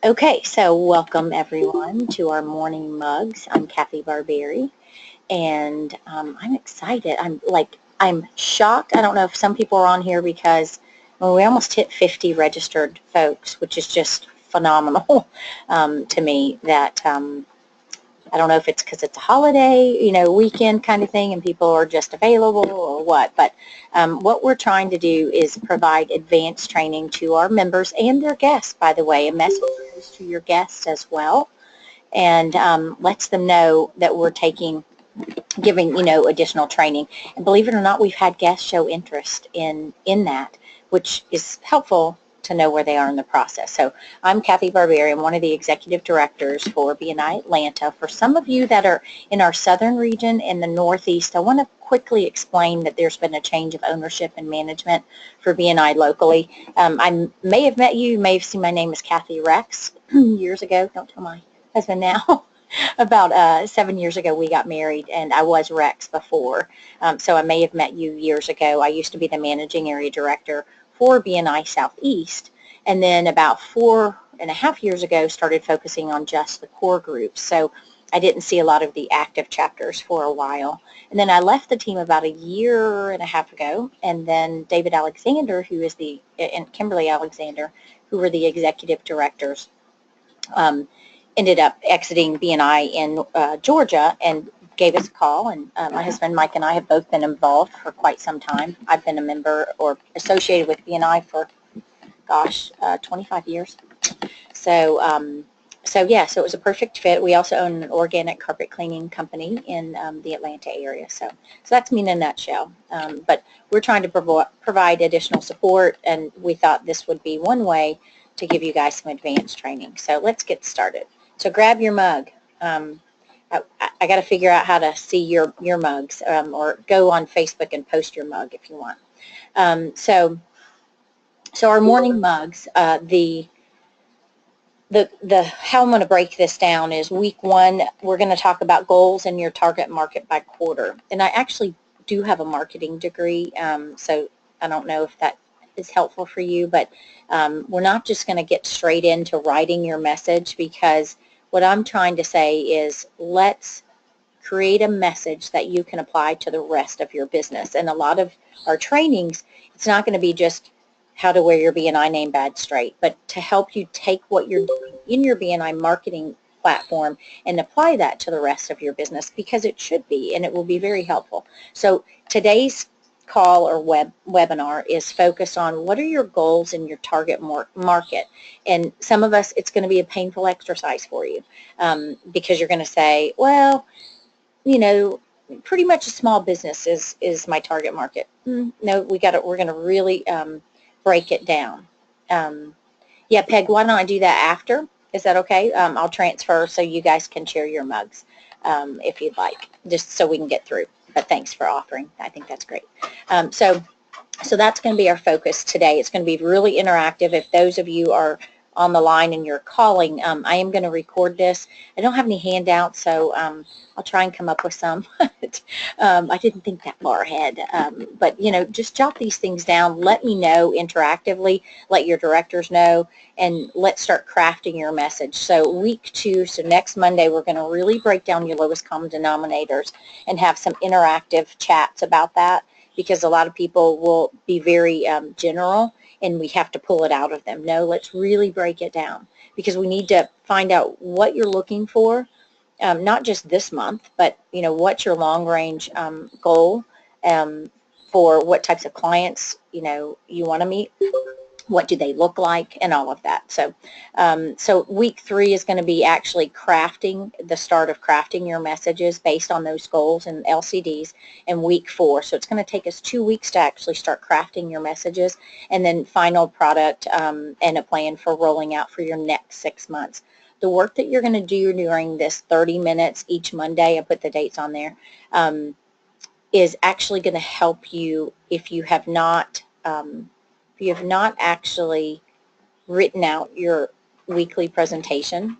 Okay, so welcome everyone to our morning mugs. I'm Kathy Barberi, and I'm excited. I'm shocked. I don't know if some people are on here because we almost hit 50 registered folks, which is just phenomenal to me. That I don't know if it's because it's a holiday, weekend kind of thing, and people are just available or what. But what we're trying to do is provide advanced training to our members and their guests, by the way. A message goes to your guests as well, and lets them know that we're giving, additional training. And believe it or not, we've had guests show interest in that, which is helpful to know where they are in the process. So I'm Kathy Barberi. I'm one of the executive directors for BNI Atlanta. For some of you that are in our southern region and the Northeast, I want to quickly explain that there's been a change of ownership and management for BNI locally. I may have met you, may have seen my name as Kathy Rex years ago. Don't tell my husband now. About 7 years ago, we got married, and I was Rex before. So I may have met you years ago. I used to be the managing area director for BNI Southeast, and then about 4.5 years ago, started focusing on just the core groups. So I didn't see a lot of the active chapters for a while. And then I left the team about 1.5 years ago, and then David Alexander, and Kimberly Alexander, who were the executive directors, ended up exiting BNI in Georgia and gave us a call. And my husband Mike and I have both been involved for quite some time. I've been a member or associated with BNI for, 25 years. So yeah, so it was a perfect fit. We also own an organic carpet cleaning company in the Atlanta area. So that's me in a nutshell. But we're trying to provide additional support, and we thought this would be one way to give you guys some advanced training. So let's get started. So grab your mug. I got to figure out how to see your mugs, or go on Facebook and post your mug if you want. So our morning mugs, the how I'm going to break this down is week one, we're going to talk about goals in your target market by quarter. And I actually do have a marketing degree, so I don't know if that is helpful for you, but we're not just going to get straight into writing your message, because what I'm trying to say is let's create a message that you can apply to the rest of your business. And a lot of our trainings, it's not going to be just how to wear your BNI name badge straight, but to help you take what you're doing in your BNI marketing platform and apply that to the rest of your business, because it should be, and it will be very helpful. So today's call or webinar is focused on what are your goals in your target market. And some of us, it's going to be a painful exercise for you, because you're going to say, well, pretty much a small business is my target market. No, we're going to really break it down. Yeah, Peg, why don't I do that after? Is that okay? I'll transfer so you guys can share your mugs, if you'd like, just so we can get through. But thanks for offering. I think that's great. So that's going to be our focus today. It's going to be really interactive. If those of you are on the line and you're calling, I am going to record this. I don't have any handouts, so I'll try and come up with some. I didn't think that far ahead. But, just jot these things down. Let me know interactively. Let your directors know, and let's start crafting your message. So week 2, so next Monday, we're going to really break down your lowest common denominators and have some interactive chats about that, because a lot of people will be very general, and we have to pull it out of them. No, let's really break it down, because we need to find out what you're looking for, not just this month, but what's your long-range goal, for what types of clients you want to meet, what do they look like, and all of that. So week 3 is going to be actually the start of crafting your messages based on those goals and LCDs, and week 4. So it's going to take us 2 weeks to actually start crafting your messages, and then final product and a plan for rolling out for your next 6 months. The work that you're going to do during this 30 minutes each Monday, I put the dates on there, is actually going to help you if you have not actually written out your weekly presentation.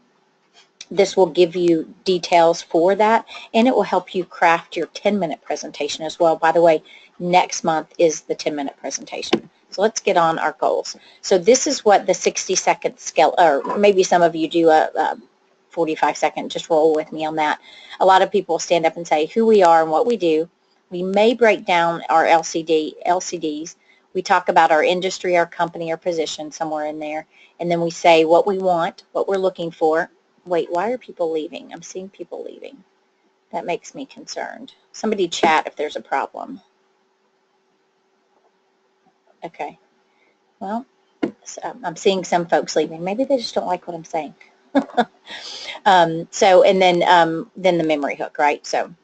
This will give you details for that, and it will help you craft your 10-minute presentation as well. By the way, next month is the 10-minute presentation. So let's get on our goals. So this is what the 60-second scale, or maybe some of you do a 45-second, just roll with me on that. A lot of people stand up and say who we are and what we do. We may break down our LCDs. We talk about our industry, our company, our position, somewhere in there. And then we say what we want, what we're looking for. Wait, why are people leaving? I'm seeing people leaving. That makes me concerned. Somebody chat if there's a problem. Okay. Well, so I'm seeing some folks leaving. Maybe they just don't like what I'm saying. And then the memory hook, right? So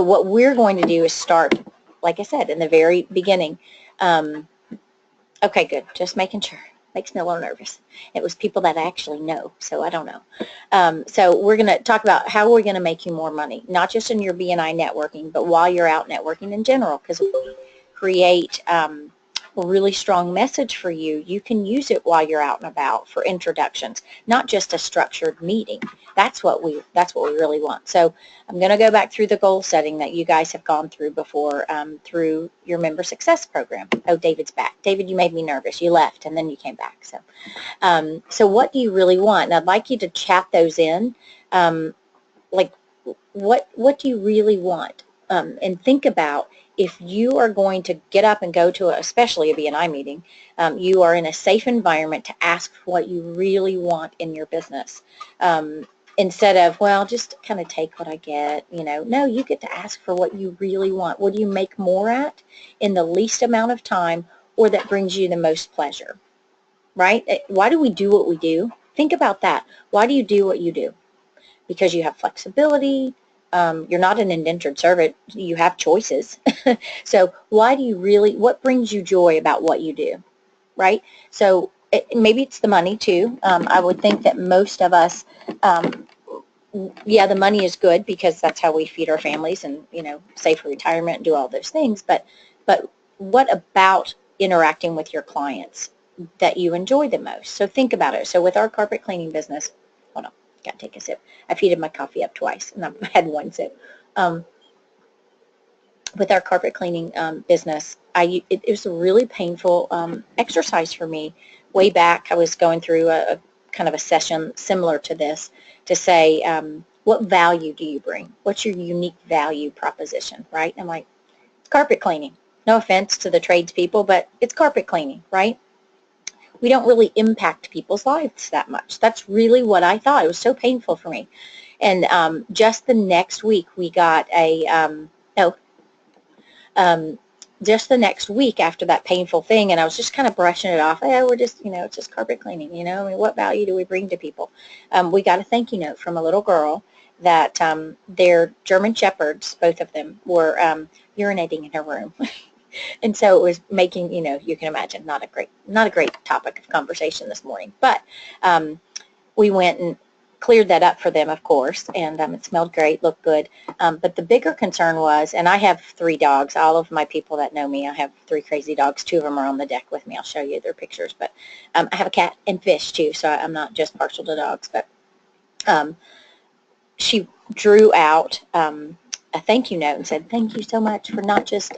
what we're going to do is start, like I said, in the very beginning. Okay, good. Just making sure. Makes me a little nervous. It was people that I actually know, so I don't know. So we're going to talk about how we're going to make you more money, not just in your BNI networking, but while you're out networking in general, because we create a really strong message for you. You can use it while you're out and about for introductions, not just a structured meeting. That's what we really want. So I'm going to go back through the goal setting that you guys have gone through before through your member success program. Oh, David's back. David, you made me nervous. You left and then you came back. So what do you really want? And I'd like you to chat those in. Like what do you really want? And think about if you are going to get up and go to especially a BNI meeting, you are in a safe environment to ask for what you really want in your business. Instead of, well, just kind of take what I get, No, you get to ask for what you really want. What do you make more at in the least amount of time or that brings you the most pleasure, right? Why do we do what we do? Think about that. Why do you do what you do? Because you have flexibility. You're not an indentured servant. You have choices. So why do you what brings you joy about what you do, right? So maybe it's the money too. I would think that most of us, yeah, the money is good because that's how we feed our families and, save for retirement and do all those things. But what about interacting with your clients that you enjoy the most? So think about it. So with our carpet cleaning business, hold on. Got to take a sip. I've heated my coffee up twice, and I've had one sip. With our carpet cleaning business, it was a really painful exercise for me. Way back, I was going through a kind of a session similar to this to say, what value do you bring? What's your unique value proposition, right? I'm like, it's carpet cleaning. No offense to the tradespeople, but it's carpet cleaning, right? We don't really impact people's lives that much. That's really what I thought. It was so painful for me. And just the next week, we got just the next week after that painful thing, and I was just kind of brushing it off. Hey, we're just, it's just carpet cleaning, I mean, what value do we bring to people? We got a thank you note from a little girl that their German Shepherds, both of them, were urinating in her room. And so it was making, you can imagine, not a great topic of conversation this morning. But we went and cleared that up for them, of course, and it smelled great, looked good. But the bigger concern was, and I have 3 dogs. All of my people that know me, I have 3 crazy dogs. 2 of them are on the deck with me. I'll show you their pictures. But I have a cat and fish, too, so I'm not just partial to dogs. But she drew out a thank you note and said, thank you so much for not just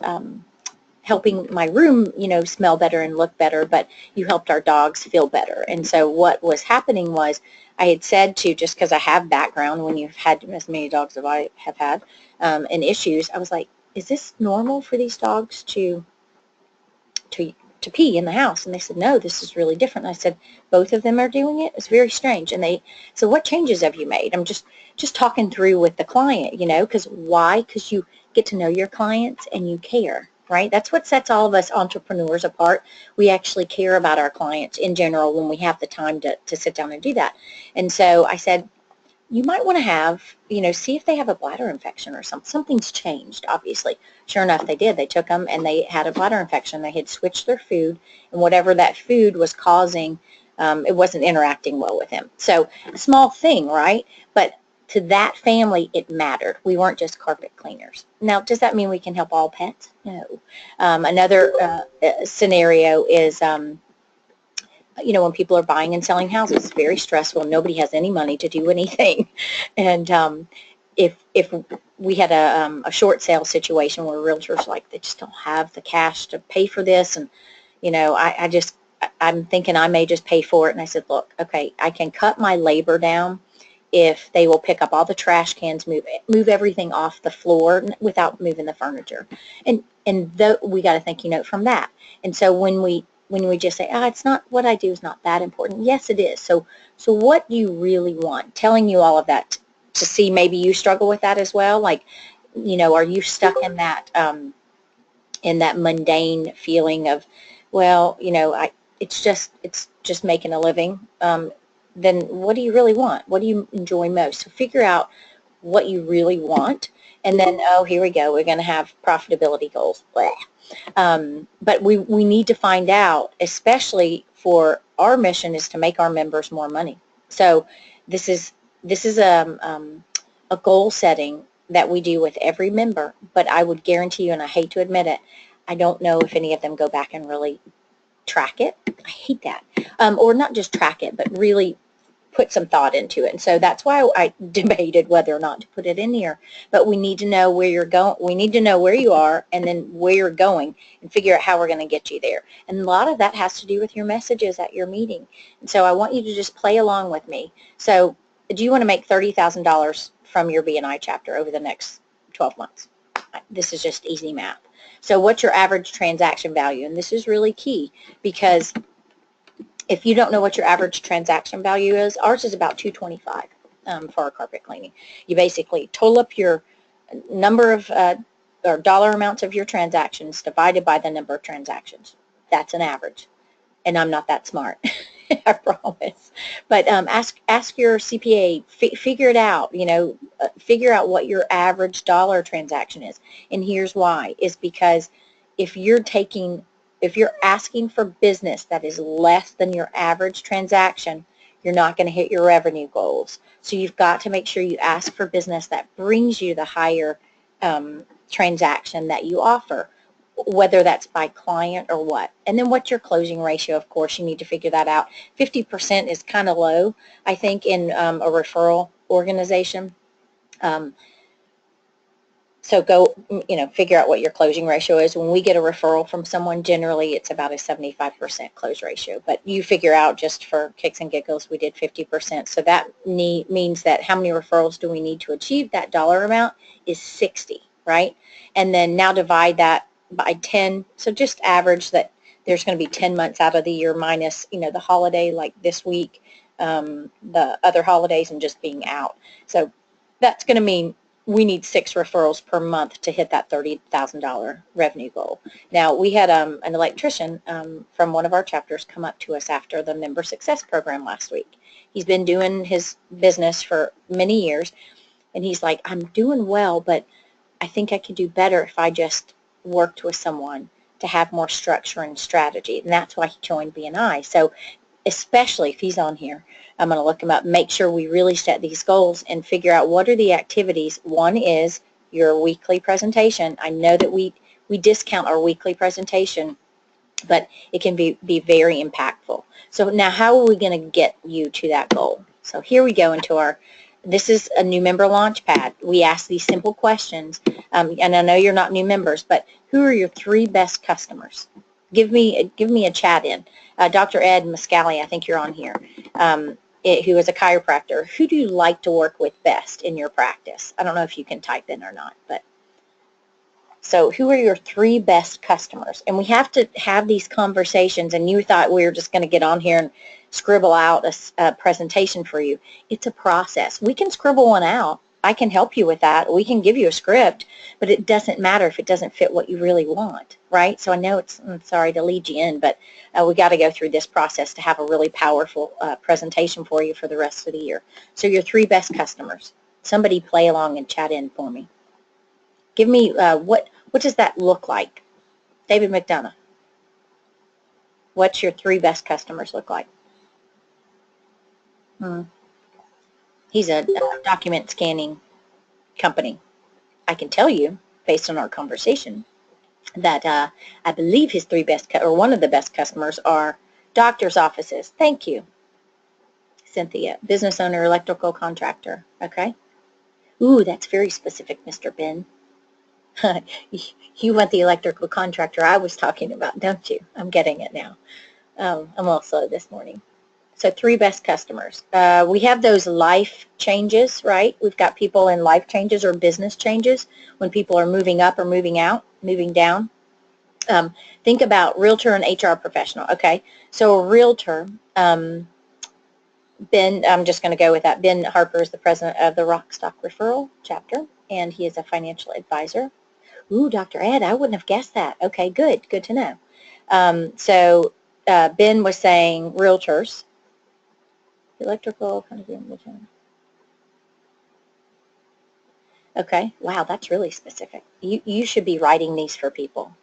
helping my room, smell better and look better, but you helped our dogs feel better. And so what was happening was I had said to, just because I have background when you've had as many dogs as I have had and issues, I was like, is this normal for these dogs to pee in the house? And they said, no, this is really different. And I said, both of them are doing it? It's very strange. And they said, what changes have you made? I'm just talking through with the client, because why? Because you get to know your clients and you care. Right? That's what sets all of us entrepreneurs apart. We actually care about our clients in general when we have the time to sit down and do that. And so I said, you might want to have, see if they have a bladder infection or something. Something's changed, obviously. Sure enough, they did. They took them and they had a bladder infection. They had switched their food, and whatever that food was causing, it wasn't interacting well with him. So a small thing, right? But to that family, it mattered. We weren't just carpet cleaners. Now, does that mean we can help all pets? No. Another scenario is, when people are buying and selling houses, it's very stressful. Nobody has any money to do anything. And if we had a short sale situation where realtors like they just don't have the cash to pay for this, and I'm thinking I may just pay for it. And I said, look, okay, I can cut my labor down if they will pick up all the trash cans, move everything off the floor without moving the furniture. And we got a thank you note from that. And so when we just say, it's not, what I do is not that important. Yes, it is. So what do you really want? Telling you all of that to see maybe you struggle with that as well. Like, are you stuck in that mundane feeling of, well, it's just making a living. Then what do you really want? What do you enjoy most? So figure out what you really want, and then, here we go, we're going to have profitability goals. But we need to find out, especially for our mission is to make our members more money. So this is a goal setting that we do with every member, but I would guarantee you, and I hate to admit it, I don't know if any of them go back and really track it. I hate that. Or not just track it, but really put some thought into it. And so that's why I debated whether or not to put it in here. But we need to know where you're going. We need to know where you are and then where you're going and figure out how we're going to get you there. And a lot of that has to do with your messages at your meeting. And so I want you to just play along with me. So do you want to make $30,000 from your BNI chapter over the next 12 months? This is just easy math. So what's your average transaction value? And this is really key, because if you don't know what your average transaction value is, ours is about $225 for our carpet cleaning. You basically total up your number of or dollar amounts of your transactions divided by the number of transactions. That's an average. And I'm not that smart, I promise. But ask your CPA, figure it out, figure out what your average dollar transaction is. And here's why, is because if you're asking for business that is less than your average transaction, you're not going to hit your revenue goals. So you've got to make sure you ask for business that brings you the higher transaction that you offer, whether that's by client or what. And then what's your closing ratio? Of course, you need to figure that out. 50% is kind of low, I think, in a referral organization. So go, figure out what your closing ratio is. When we get a referral from someone, generally it's about a 75% close ratio. But you figure out, just for kicks and giggles, we did 50%. So that means that how many referrals do we need to achieve that dollar amount is 60, right? And then now divide that by 10. So just average that there's going to be 10 months out of the year minus, the holiday like this week, the other holidays, and just being out. So that's going to mean we need 6 referrals per month to hit that $30,000 revenue goal. Now, we had an electrician from one of our chapters come up to us after the Member Success Program last week. He's been doing his business for many years, and he's like, I'm doing well, but I think I could do better if I just worked with someone to have more structure and strategy. And that's why he joined BNI. So especially if he's on here, I'm going to look him up, make sure we really set these goals and figure out what are the activities. One is your weekly presentation. I know that we discount our weekly presentation, but it can be very impactful. So now how are we going to get you to that goal? So here we go into this is a new member launch pad. We ask these simple questions, and I know you're not new members, but who are your 3 best customers? Give me a chat in. Dr. Ed Muscali, I think you're on here, who is a chiropractor. Who do you like to work with best in your practice? I don't know if you can type in or not, but so who are your 3 best customers? And we have to have these conversations, and you thought we were just going to get on here and scribble out a presentation for you. It's a process. We can scribble one out. I can help you with that. We can give you a script, but it doesn't matter if it doesn't fit what you really want, right? So I know I'm sorry to lead you in, but we got to go through this process to have a really powerful presentation for you for the rest of the year. So your 3 best customers. Somebody play along and chat in for me. Give me, what does that look like? David McDonough. What's your 3 best customers look like? He's a document scanning company. I can tell you, based on our conversation, that I believe his 3 best, or one of the best customers are doctor's offices. Thank you, Cynthia. Business owner, electrical contractor. Okay. Ooh, that's very specific, Mr. Ben. You want the electrical contractor I was talking about, don't you? I'm getting it now. I'm all slow this morning. So 3 best customers. We have those life changes, right? We've got people in life changes or business changes when people are moving up or moving out, moving down. Think about realtor and HR professional. Okay, so a realtor, Ben, I'm just going to go with that. Ben Harper is the president of the Rockstock Referral Chapter, and he is a financial advisor. Ooh, Dr. Ed, I wouldn't have guessed that. Okay, good to know. Ben was saying realtors, electrical, kind of in. Okay, wow, that's really specific. You should be writing these for people.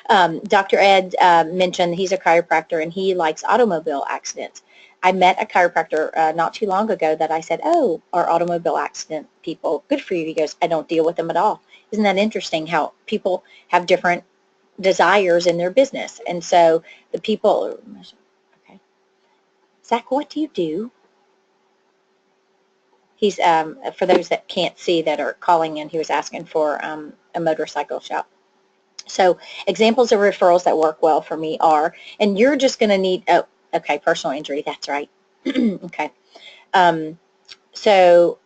Dr. Ed mentioned he's a chiropractor and he likes automobile accidents. I met a chiropractor not too long ago that I said, oh, our automobile accident people, good for you. He goes, I don't deal with them at all. Isn't that interesting how people have different desires in their business? And so the people, okay. Zach, what do you do? He's, for those that can't see that are calling in, he was asking for a motorcycle shop. So examples of referrals that work well for me are, and you're just going to need, oh, okay, personal injury, that's right. Okay. So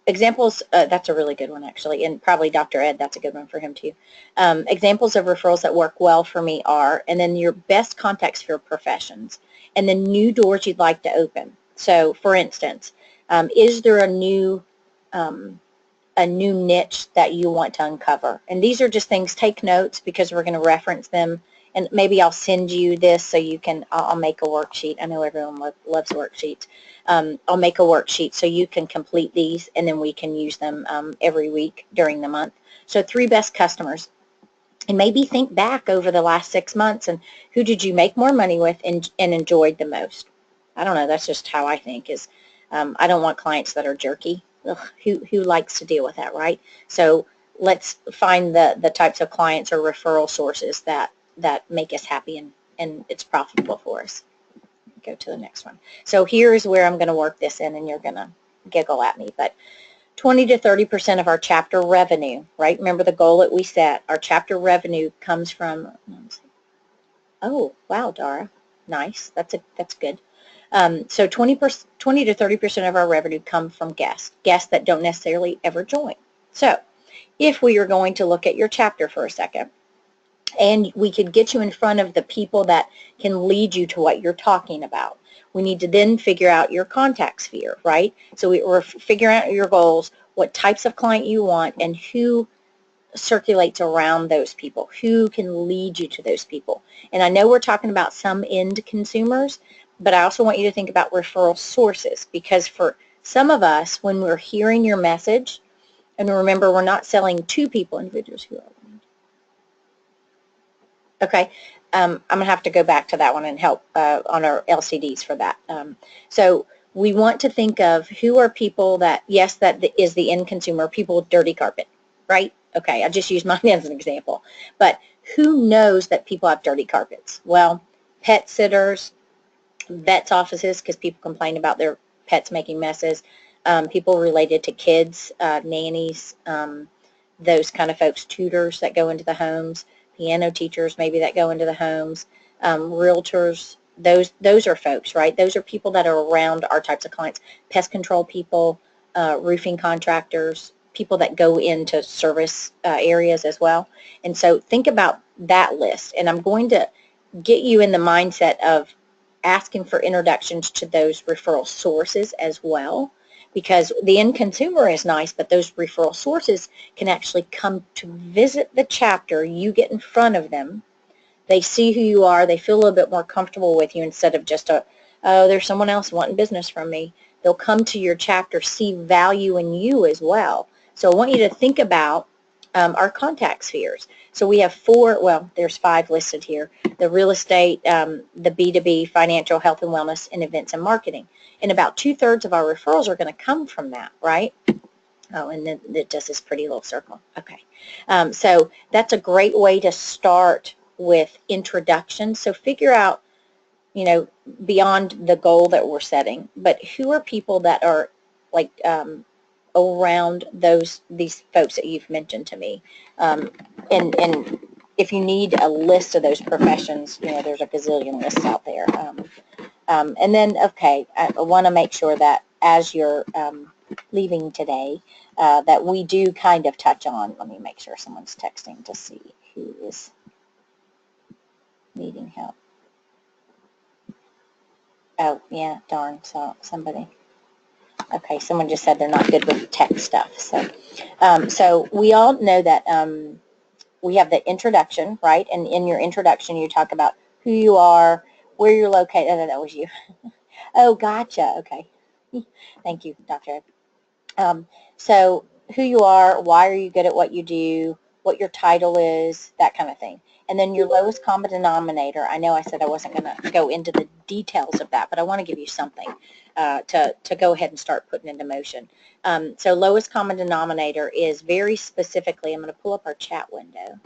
examples, that's a really good one actually, and probably Dr. Ed, that's a good one for him too. Examples of referrals that work well for me are, and then your best contacts for professions, and then new doors you'd like to open. So for instance, is there a new niche that you want to uncover? And these are just things, take notes because we're going to reference them, and maybe I'll send you this so you can, I'll make a worksheet. I know everyone loves worksheets. I'll make a worksheet so you can complete these and then we can use them every week during the month. So 3 best customers. And maybe think back over the last 6 months and who did you make more money with and enjoyed the most? I don't know, that's just how I think is, I don't want clients that are jerky. Ugh, who likes to deal with that, right? So let's find the types of clients or referral sources that make us happy and it's profitable for us. Go to the next one. So here's where I'm going to work this in and you're going to giggle at me, but 20 to 30% of our chapter revenue, right? Remember the goal that we set. Our chapter revenue comes from, oh, wow, Dara. Nice. That's good. So 20 to 30% of our revenue come from guests that don't necessarily ever join. So if we are going to look at your chapter for a second, and we could get you in front of the people that can lead you to what you're talking about, we need to then figure out your contact sphere, right? So we're figuring out your goals, what types of client you want, and who circulates around those people, who can lead you to those people. And I know we're talking about some end consumers, but I also want you to think about referral sources, because for some of us, when we're hearing your message, and remember, we're not selling to people, individuals who are. Okay, I'm going to have to go back to that one and help on our LCDs for that. So we want to think of who are people that, yes, that is the end consumer, people with dirty carpet, right? Okay, I just used mine as an example. But who knows that people have dirty carpets? Well, pet sitters, vets' offices, because people complain about their pets making messes, people related to kids, nannies, those kind of folks, tutors that go into the homes, piano teachers maybe that go into the homes, realtors, those are folks, right? Those are people that are around our types of clients, pest control people, roofing contractors, people that go into service areas as well. And so think about that list, and I'm going to get you in the mindset of asking for introductions to those referral sources as well, because the end consumer is nice, but those referral sources can actually come to visit the chapter. You get in front of them. They see who you are. They feel a little bit more comfortable with you instead of just oh, there's someone else wanting business from me. They'll come to your chapter, see value in you as well. So I want you to think about our contact spheres. So we have 4, well, there's 5 listed here. The real estate, the B2B, financial, health and wellness, and events and marketing. And about 2/3 of our referrals are going to come from that, right? Oh, and then it does this pretty little circle. Okay. So that's a great way to start with introduction. So figure out, you know, beyond the goal that we're setting, but who are people that are like around these folks that you've mentioned to me. And if you need a list of those professions, there's a gazillion lists out there. And then, okay, I want to make sure that as you're leaving today, that we do kind of touch on, let me make sure someone's texting to see who is needing help. Oh, yeah, darn, so somebody. Okay, someone just said they're not good with tech stuff. So we all know that we have the introduction, right? And in your introduction, you talk about who you are, where you're located. Oh, that was you. Oh, gotcha. Okay. Thank you, Dr. So who you are, why are you good at what you do, what your title is, that kind of thing. And then your lowest common denominator. I know I said I wasn't going to go into the details of that, but I want to give you something to go ahead and start putting into motion. So lowest common denominator is very specifically, I'm going to pull up our chat window.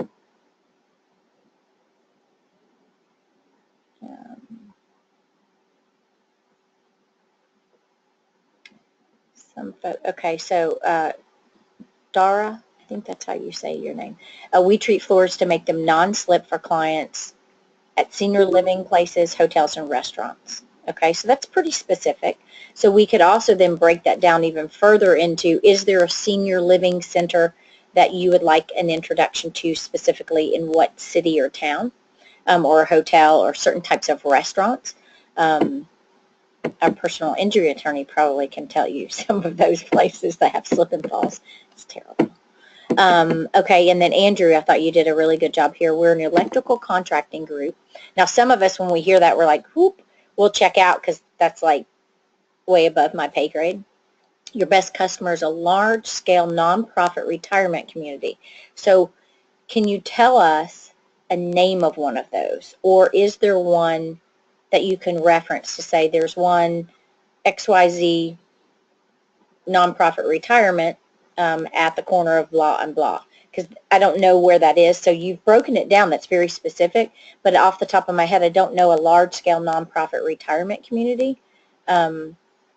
Okay, so Dara, I think that's how you say your name. We treat floors to make them non-slip for clients at senior living places, hotels, and restaurants. Okay, so that's pretty specific. So we could also then break that down even further into, is there a senior living center that you would like an introduction to specifically in what city or town, or a hotel or certain types of restaurants? Our personal injury attorney probably can tell you some of those places that have slip and falls. It's terrible. Okay, and then Andrew, I thought you did a really good job here. We're an electrical contracting group. Now, some of us, when we hear that, we're like, whoop, we'll check out because that's like way above my pay grade. Your best customer is a large-scale nonprofit retirement community. So can you tell us a name of one of those? Or is there one that you can reference to say there's one XYZ nonprofit retirement at the corner of blah and blah? Because I don't know where that is. So you've broken it down. That's very specific. But off the top of my head, I don't know a large-scale nonprofit retirement community.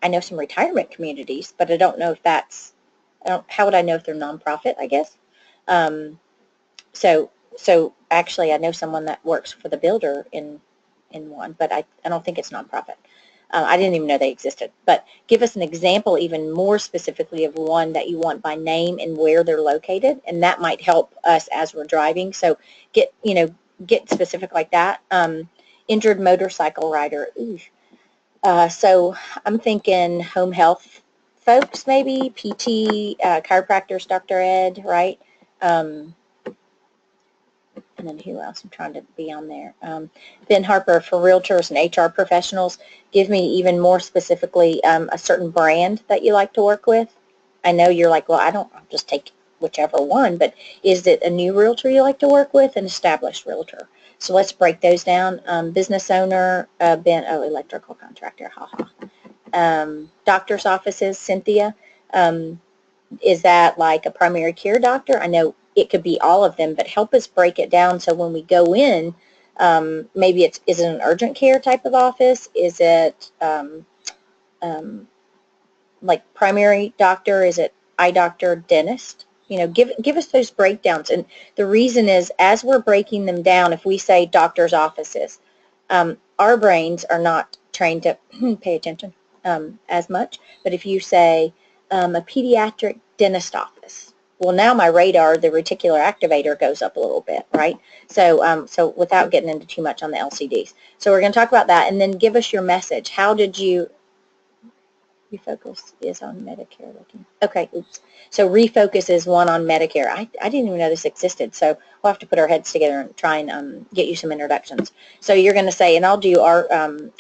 I know some retirement communities, but I don't know if that's, how would I know if they're nonprofit, I guess? So actually, I know someone that works for the builder in one, but I don't think it's nonprofit. I didn't even know they existed. But give us an example even more specifically of one that you want by name and where they're located, and that might help us as we're driving. So get specific like that. Injured motorcycle rider. So I'm thinking home health folks, maybe PT, chiropractors, Dr. Ed, right? And then who else? I'm trying to be on there. Ben Harper for realtors and HR professionals. Give me even more specifically a certain brand that you like to work with. I know you're like, well, I'll just take whichever one, but is it a new realtor you like to work with, an established realtor? So let's break those down. Business owner, Ben, electrical contractor, doctor's offices, Cynthia. Is that like a primary care doctor? I know it could be all of them, but help us break it down so when we go in, maybe is it an urgent care type of office? Is it like primary doctor? Is it eye doctor, dentist? Give us those breakdowns. And the reason is, as we're breaking them down, if we say doctor's offices, our brains are not trained to pay attention as much. But if you say a pediatric dentist office, well, now my radar, the reticular activator, goes up a little bit, right? So, so without getting into too much on the LCDs. So we're going to talk about that, and then give us your message. How did you refocus is on Medicare looking. Okay, oops. So refocus is one on Medicare. I didn't even know this existed, so we'll have to put our heads together and try and get you some introductions. So you're going to say, and I'll do our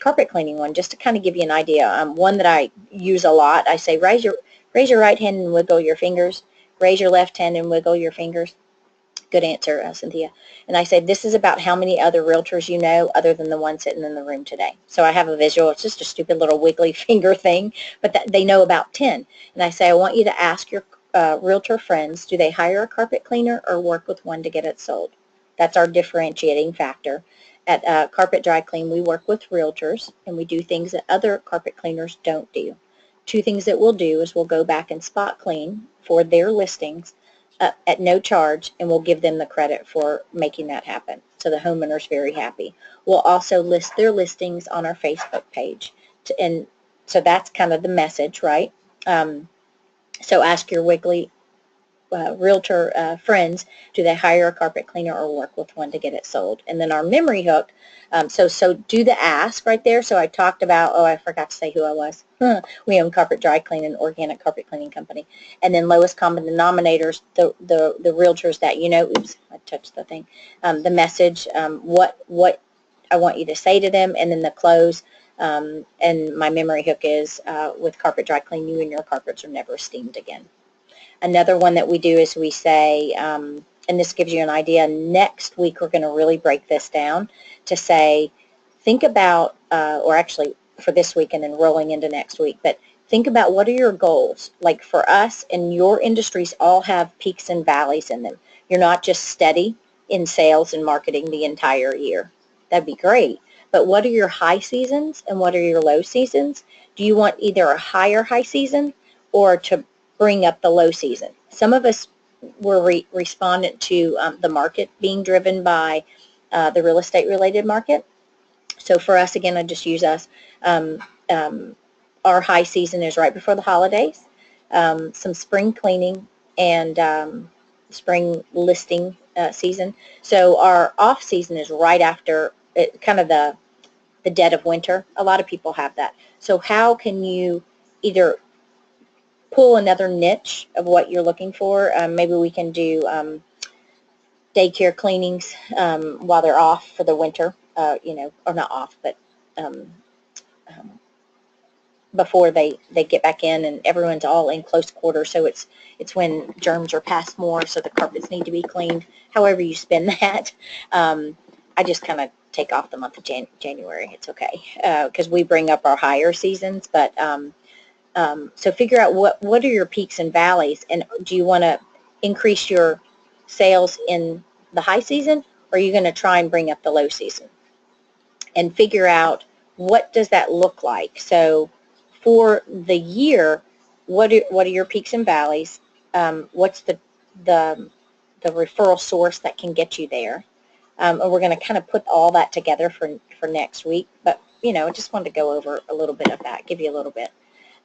carpet cleaning one just to kind of give you an idea. One that I use a lot, I say raise your right hand and wiggle your fingers. Raise your left hand and wiggle your fingers. Good answer, Cynthia. And I say, this is about how many other realtors you know other than the one sitting in the room today. So I have a visual. It's just a stupid little wiggly finger thing, but they know about 10. And I say, I want you to ask your realtor friends, do they hire a carpet cleaner or work with one to get it sold? That's our differentiating factor. At Carpet Dry Clean, we work with realtors, and we do things that other carpet cleaners don't do. two things that we'll do is we'll go back and spot clean for their listings at no charge, and we'll give them the credit for making that happen. So the homeowner's very happy. We'll also list their listings on our Facebook page. And so that's kind of the message, right? So ask your Wiggly realtor friends, do they hire a carpet cleaner or work with one to get it sold? And then our memory hook, so do the ask right there. So I talked about, I forgot to say who I was. We own Carpet Dry Clean, an organic carpet cleaning company. And then lowest common denominators, the realtors that oops, I touched the thing. The message, what I want you to say to them, and then the close. And my memory hook is, with Carpet Dry Clean, you and your carpets are never steamed again. Another one that we do is we say, and this gives you an idea, next week we're going to really break this down to say, think about, or actually for this week and then rolling into next week, but think about what are your goals. Like for us, and your industries all have peaks and valleys in them. You're not just steady in sales and marketing the entire year. That'd be great. But what are your high seasons and what are your low seasons? Do you want either a higher high season or to bring up the low season? Some of us were respondent to the market being driven by the real estate related market. So for us, again, I just use us. Our high season is right before the holidays, some spring cleaning and spring listing season. So our off season is right after kind of the dead of winter. A lot of people have that. So how can you either pull another niche of what you're looking for? Maybe we can do daycare cleanings while they're off for the winter, or not off, but before they get back in, and everyone's all in close quarters, so it's when germs are passed more, so the carpets need to be cleaned. However you spend that. I just kind of take off the month of January. It's okay, because we bring up our higher seasons, but so figure out what are your peaks and valleys, and do you want to increase your sales in the high season, or are you going to try and bring up the low season? And figure out what does that look like. So for the year, what are your peaks and valleys? What's the referral source that can get you there? And we're going to kind of put all that together for next week. But I just wanted to go over a little bit of that, give you a little bit.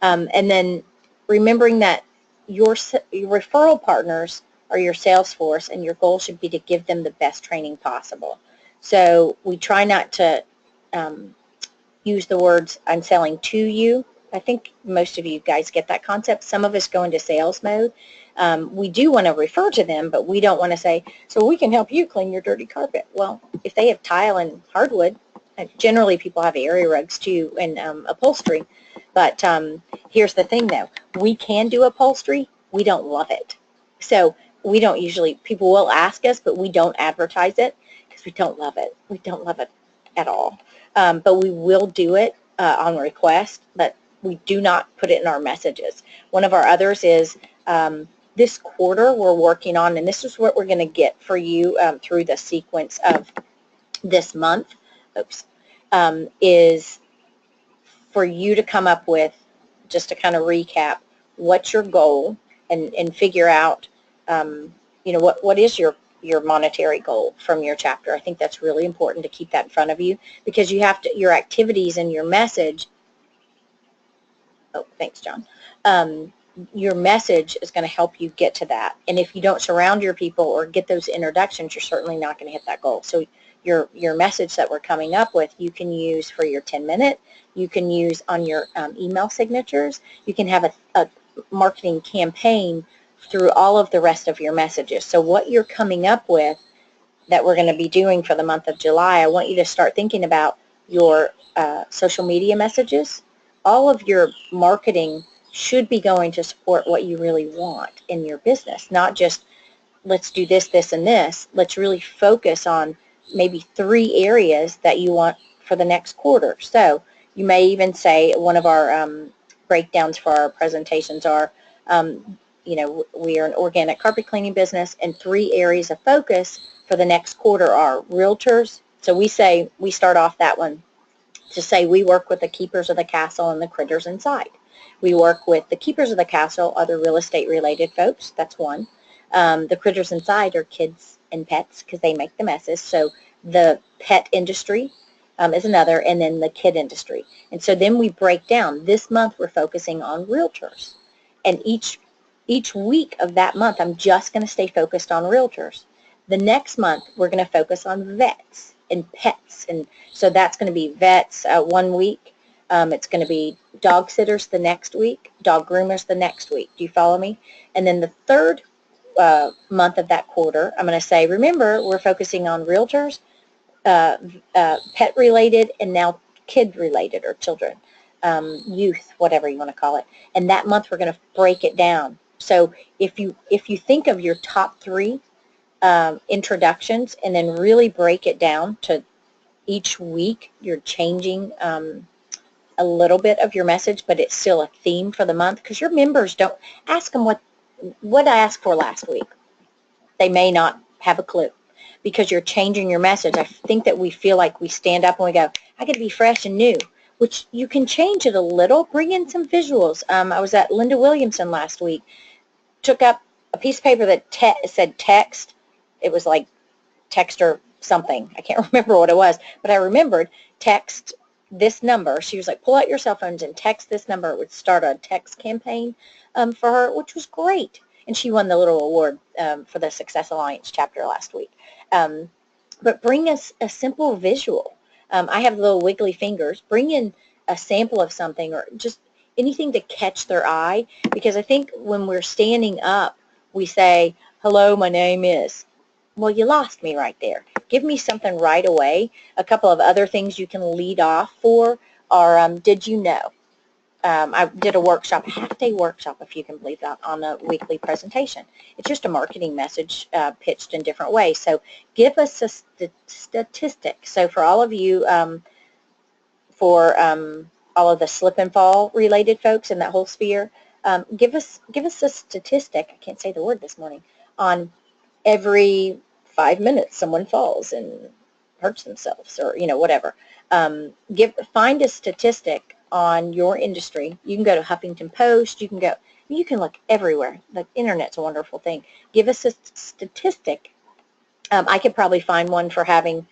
And then remembering that your referral partners are your sales force, and your goal should be to give them the best training possible. So we try not to use the words, I'm selling to you. I think most of you guys get that concept. Some of us go into sales mode. We do want to refer to them, but we don't want to say, so we can help you clean your dirty carpet. Well, if they have tile and hardwood, generally people have area rugs too, and upholstery. But here's the thing though, we can do upholstery, we don't love it. So we don't usually, people will ask us, but we don't advertise it because we don't love it. We don't love it at all. But we will do it on request, but we do not put it in our messages. One of our others is this quarter we're working on, and this is what we're going to get for you through the sequence of this month, is for you to come up with, just to kind of recap, what's your goal, and figure out, what is your monetary goal from your chapter. I think that's really important to keep that in front of you, because you have to, your activities and your message, thanks, John, your message is going to help you get to that. And if you don't surround your people or get those introductions, you're certainly not going to hit that goal. So your message that we're coming up with, you can use for your 10-minute, you can use on your email signatures, you can have a marketing campaign through all of the rest of your messages. So what you're coming up with that we're going to be doing for the month of July, I want you to start thinking about your social media messages. All of your marketing should be going to support what you really want in your business, not just let's do this, this, and this. Let's really focus on maybe 3 areas that you want for the next quarter. So you may even say one of our breakdowns for our presentations are, we are an organic carpet cleaning business, and 3 areas of focus for the next quarter are realtors. So we say, we start off that one Just say we work with the keepers of the castle and the critters inside. We work with the keepers of the castle, other real estate related folks. That's one. The critters inside are kids and pets because they make the messes. So the pet industry is another, and then the kid industry. And so then we break down. This month we're focusing on realtors. And each week of that month, I'm just going to stay focused on realtors. The next month, we're going to focus on vets and pets. And so that's going to be vets 1 week. It's going to be dog sitters the next week, dog groomers the next week. Do you follow me? And then the third month of that quarter, I'm going to say, remember, we're focusing on realtors, pet-related, and now kid-related or children, youth, whatever you want to call it. And that month, we're going to break it down. So if you think of your top 3 introductions and then really break it down to each week, you're changing a little bit of your message, but it's still a theme for the month, because your members don't ask them what I asked for last week. They may not have a clue because you're changing your message. I think that we feel like we stand up and we go, I got to be fresh and new, which you can change it a little. Bring in some visuals. I was at Linda Williamson last week, took up a piece of paper that said text. It was like text or something. I can't remember what it was, but I remembered text this number. She was like, pull out your cell phones and text this number. It would start a text campaign for her, which was great. And she won the little award for the Success Alliance chapter last week. But bring us a simple visual. I have little wiggly fingers. Bring in a sample of something or just anything to catch their eye, because I think when we're standing up, we say, hello, my name is. Well, you lost me right there. Give me something right away. A couple of other things you can lead off for are, did you know? I did a workshop, a half-day workshop, if you can believe that, on a weekly presentation. It's just a marketing message pitched in different ways. So give us a statistic. So for all of you, all of the slip and fall related folks in that whole sphere, give us a statistic, I can't say the word this morning, on every 5 minutes someone falls and hurts themselves, or whatever. Find a statistic on your industry. You can go to Huffington Post, you can look everywhere. The internet's a wonderful thing. Give us a statistic. I could probably find one for having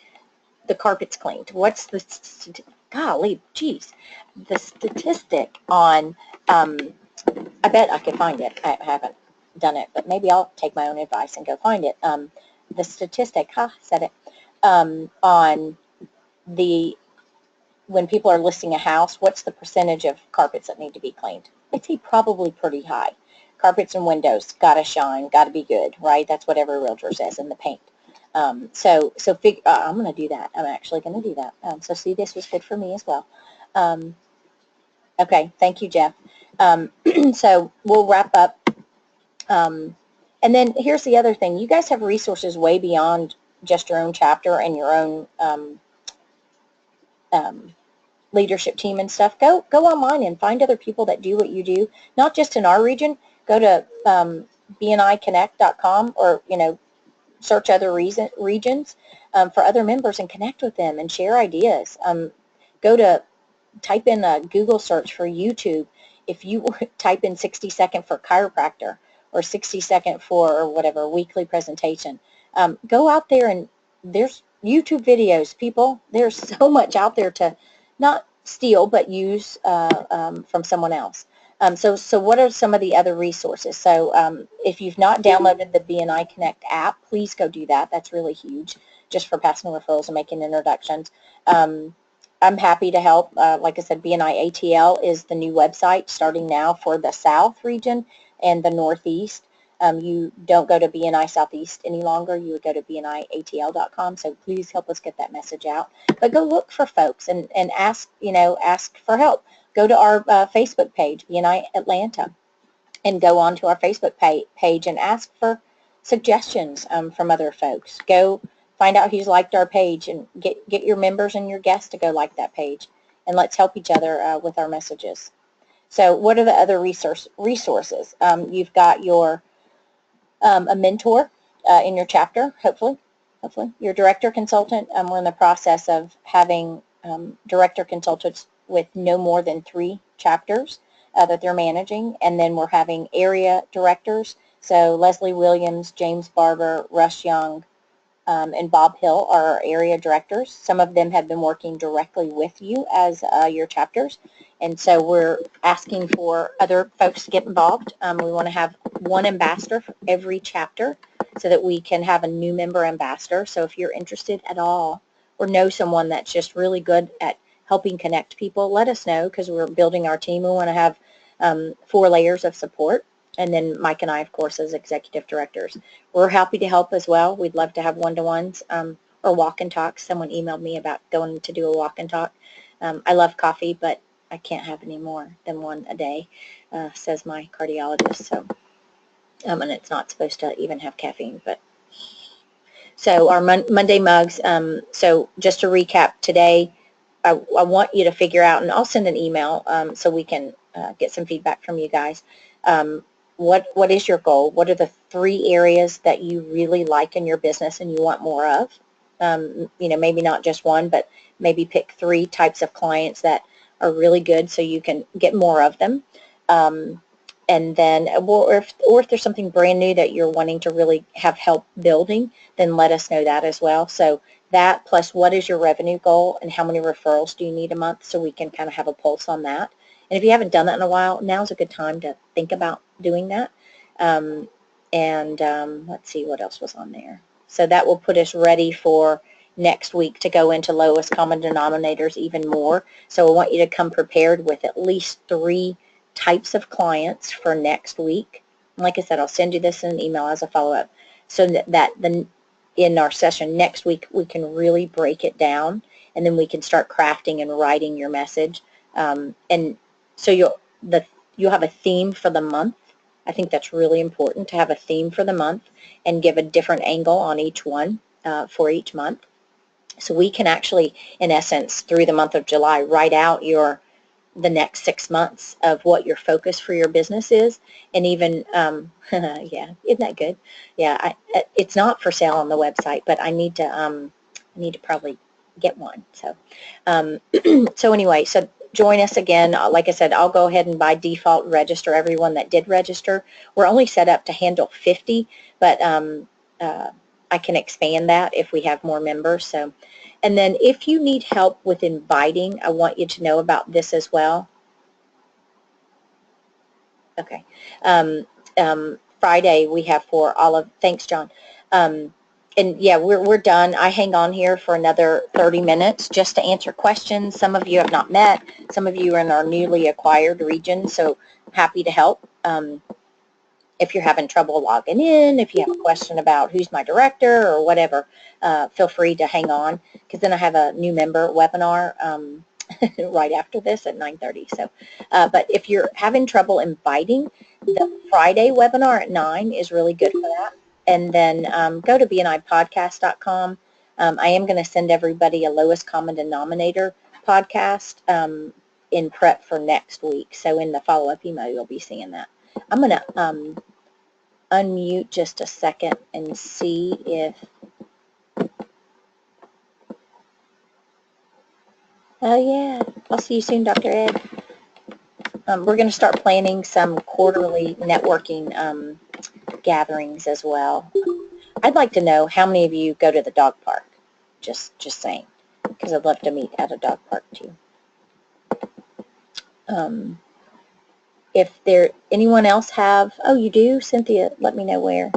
the carpets cleaned. What's the golly, geez, the statistic on, I bet I could find it. I haven't done it, but maybe I'll take my own advice and go find it. The statistic, said it, on when people are listing a house, what's the percentage of carpets that need to be cleaned? I'd say probably pretty high. Carpets and windows, gotta shine, gotta be good, right? That's what every realtor says, in the paint. I'm going to do that. I'm actually going to do that. So see, this was good for me as well. Okay, thank you, Jeff. So we'll wrap up. And then here's the other thing. You guys have resources way beyond just your own chapter and your own leadership team and stuff. Go online and find other people that do what you do, not just in our region. Go to bniconnect.com, or, search other regions for other members and connect with them and share ideas. Type in a Google search for YouTube. If you type in 60-second for chiropractor or 60-second for, or whatever, weekly presentation, go out there, and there's YouTube videos, people. There's so much out there to not steal but use from someone else. So what are some of the other resources? So if you've not downloaded the BNI Connect app, please go do that. That's really huge, just for passing referrals and making introductions. I'm happy to help. Like I said, BNI ATL is the new website starting now for the South region and the Northeast. You don't go to BNI Southeast any longer. You would go to bniatl.com. So please help us get that message out. But go look for folks and ask, ask for help. Go to our Facebook page, BNI Atlanta, and go on to our Facebook page and ask for suggestions from other folks. Go find out who's liked our page and get your members and your guests to go like that page. And let's help each other with our messages. So what are the other resources? You've got your a mentor in your chapter, hopefully. Your director consultant. We're in the process of having director consultants with no more than 3 chapters that they're managing. And then we're having area directors. So Leslie Williams, James Barber, Russ Young, and Bob Hill are our area directors. Some of them have been working directly with you as your chapters. And so we're asking for other folks to get involved. We want to have one ambassador for every chapter so that we can have a new member ambassador. So if you're interested at all or know someone that's just really good at helping connect people, let us know, because we're building our team. We want to have 4 layers of support. And then Mike and I, of course, as executive directors. We're happy to help as well. We'd love to have one-to-ones or walk and talks. Someone emailed me about going to do a walk and talk. I love coffee, but I can't have any more than one a day, says my cardiologist. So, and it's not supposed to even have caffeine. But so our Monday mugs. So just to recap today, I want you to figure out, and I'll send an email so we can get some feedback from you guys. What is your goal? What are the 3 areas that you really like in your business and you want more of? You know, maybe not just one, but maybe pick 3 types of clients that are really good so you can get more of them. And then, or if there's something brand new that you're wanting to really have help building, then let us know that as well. So that plus what is your revenue goal and how many referrals do you need a month, so we can kind of have a pulse on that. And if you haven't done that in a while, now's a good time to think about doing that. Let's see what else was on there. So that will put us ready for next week to go into lowest common denominators even more. So I want you to come prepared with at least 3 types of clients for next week. And like I said, I'll send you this in an email as a follow-up, so that in our session next week we can really break it down, and then we can start crafting and writing your message. And so you'll have a theme for the month. I think that's really important to have a theme for the month and give a different angle on each one for each month. So we can actually, in essence, through the month of July, write out the next 6 months of what your focus for your business is. And even, yeah, isn't that good? Yeah, it's not for sale on the website, but I need to probably get one. So, so anyway, so join us again. Like I said, I'll go ahead and by default register everyone that did register. We're only set up to handle 50, but I can expand that if we have more members. So, and then if you need help with inviting, I want you to know about this as well. Okay. Friday we have for all of, thanks John. And yeah, we're done. I hang on here for another 30 minutes just to answer questions. Some of you have not met. Some of you are in our newly acquired region, so happy to help. If you're having trouble logging in, if you have a question about who's my director or whatever, feel free to hang on, because then I have a new member webinar right after this at 9:30. So, but if you're having trouble inviting, the Friday webinar at 9 is really good for that. And then go to bnipodcast.com. I am going to send everybody a lowest common denominator podcast in prep for next week. So in the follow-up email, you'll be seeing that. I'm going to unmute just a second and see if, oh yeah, I'll see you soon, Dr. Ed. We're going to start planning some quarterly networking gatherings as well. I'd like to know how many of you go to the dog park, just saying, because I'd love to meet at a dog park too. If anyone else have, oh you do, Cynthia, let me know where.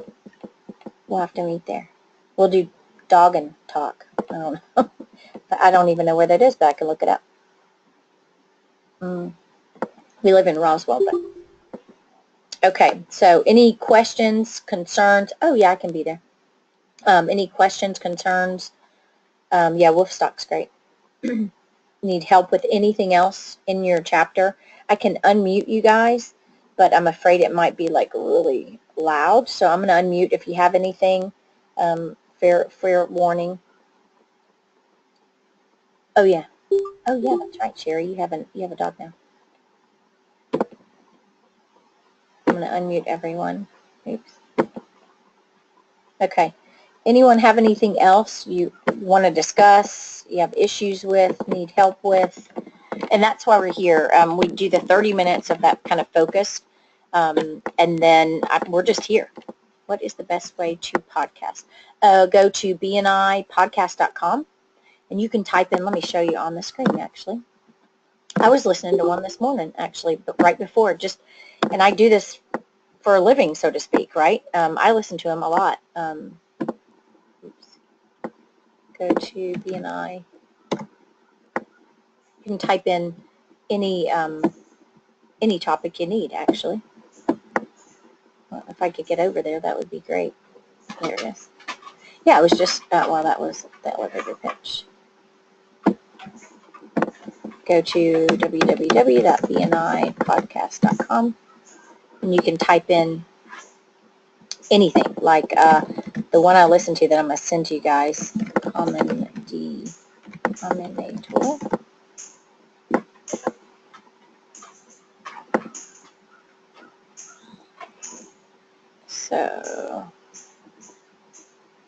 We'll have to meet there. We'll do dog and talk. I don't know. I don't even know where that is, but I can look it up. We live in Roswell, but okay. So any questions, concerns? Oh yeah, I can be there. Any questions, concerns? Yeah, Wolfstock's great. Need help with anything else in your chapter? I can unmute you guys, but I'm afraid it might be like really loud. So I'm going to unmute if you have anything. Fair warning. Oh yeah. Oh yeah, that's right, Sherry. You have a dog now. I'm going to unmute everyone. Oops. Okay. Anyone have anything else you want to discuss, you have issues with, need help with? And that's why we're here. We do the 30 minutes of that kind of focused, and then we're just here. What is the best way to podcast? Go to bnipodcast.com, and you can type in, let me show you on the screen, actually. I was listening to one this morning, actually, but right before, and I do this for a living, so to speak, right? I listen to them a lot. Go to BNI. You can type in any topic you need, actually. Well, if I could get over there, that would be great. There it is. Yeah, it was just, well, that was the elevator pitch. Go to www.bnipodcast.com, and you can type in anything, like the one I listened to that I'm going to send to you guys, Combinator. So,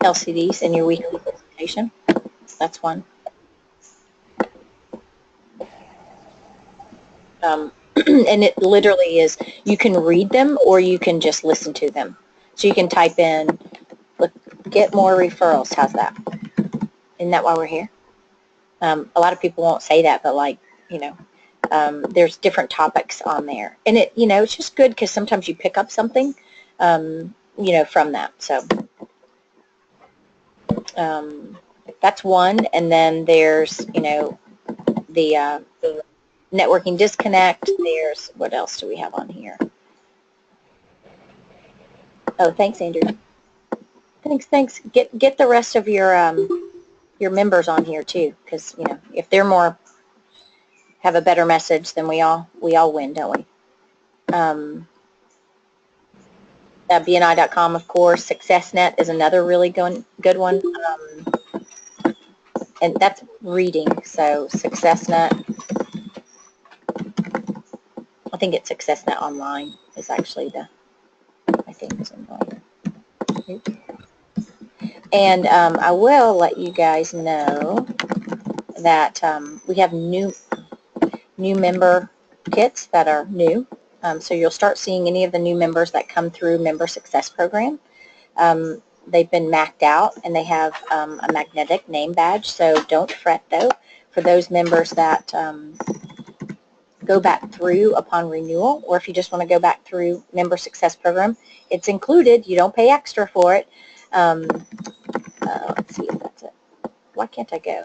LCDs in your weekly presentation. That's one. And it literally is, you can read them or you can just listen to them. So you can type in, look, get more referrals. How's that? Isn't that why we're here? A lot of people won't say that, but like, you know, there's different topics on there. And it, you know, it's just good because sometimes you pick up something, you know, from that. So that's one. And then there's, you know, the networking disconnect. There's, what else do we have on here? Oh, thanks, Andrew. Thanks. Get the rest of your members on here too, because you know, if they're more have a better message, then we all win, don't we? BNI.com, of course. SuccessNet is another really good one, and that's reading. So SuccessNet. I think it's SuccessNet Online is actually I think it's online. And I will let you guys know that we have new member kits that are new. So you'll start seeing any of the new members that come through Member Success Program. They've been mapped out and they have a magnetic name badge. So don't fret though. For those members that go back through upon renewal, or if you just want to go back through Member Success Program, it's included. You don't pay extra for it. Let's see if that's it. Why can't I go?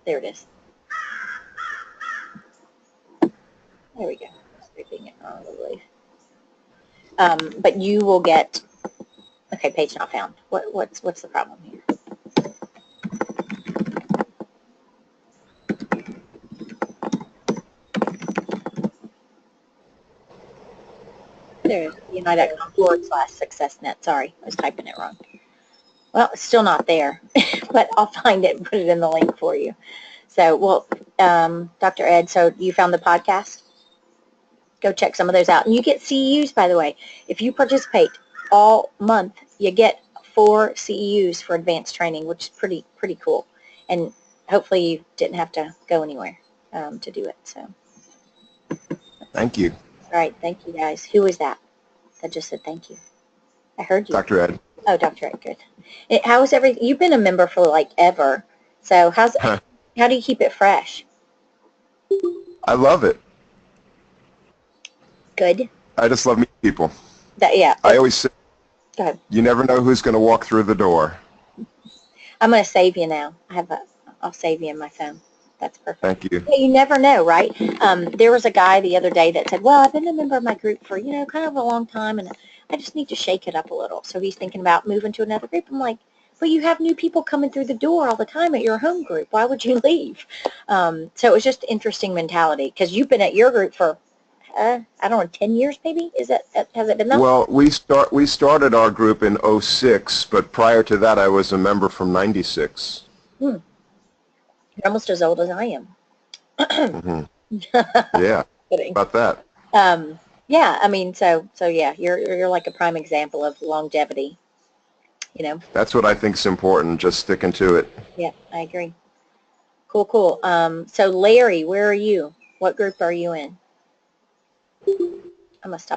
There it is. There we go. Scraping it on the leaf. But you will get. Okay, page not found. What's the problem here? There's BNI.com/SuccessNet. Sorry, I was typing it wrong. Well, it's still not there, but I'll find it and put it in the link for you. So, well, Dr. Ed, so you found the podcast? Go check some of those out. And you get CEUs, by the way. If you participate all month, you get 4 CEUs for advanced training, which is pretty cool. And hopefully you didn't have to go anywhere to do it. So. Thank you. All right, thank you guys. Who was that? That just said thank you. I heard you. Dr. Ed. Oh, Dr. Ed, good. How is everything? You've been a member for like ever. So how do you keep it fresh? I love it. Good. I just love meeting people. Yeah. I always say, go ahead. You never know who's going to walk through the door. I'm going to save you now. I'll save you in my phone. That's perfect. Thank you. Yeah, you never know, right? There was a guy the other day that said, well, I've been a member of my group for, you know, kind of a long time, and I just need to shake it up a little. So he's thinking about moving to another group. I'm like, but you have new people coming through the door all the time at your home group. Why would you leave? So it was just interesting mentality, because you've been at your group for, I don't know, 10 years maybe? Has it been that? Well, we started our group in 06, but prior to that I was a member from 96. You're almost as old as I am. Mm-hmm. Yeah. Kidding. About that. Yeah, I mean, so yeah, you're like a prime example of longevity, you know. That's what I think is important, just sticking to it. Yeah, I agree. Cool, cool. So Larry, where are you? What group are you in? I must stop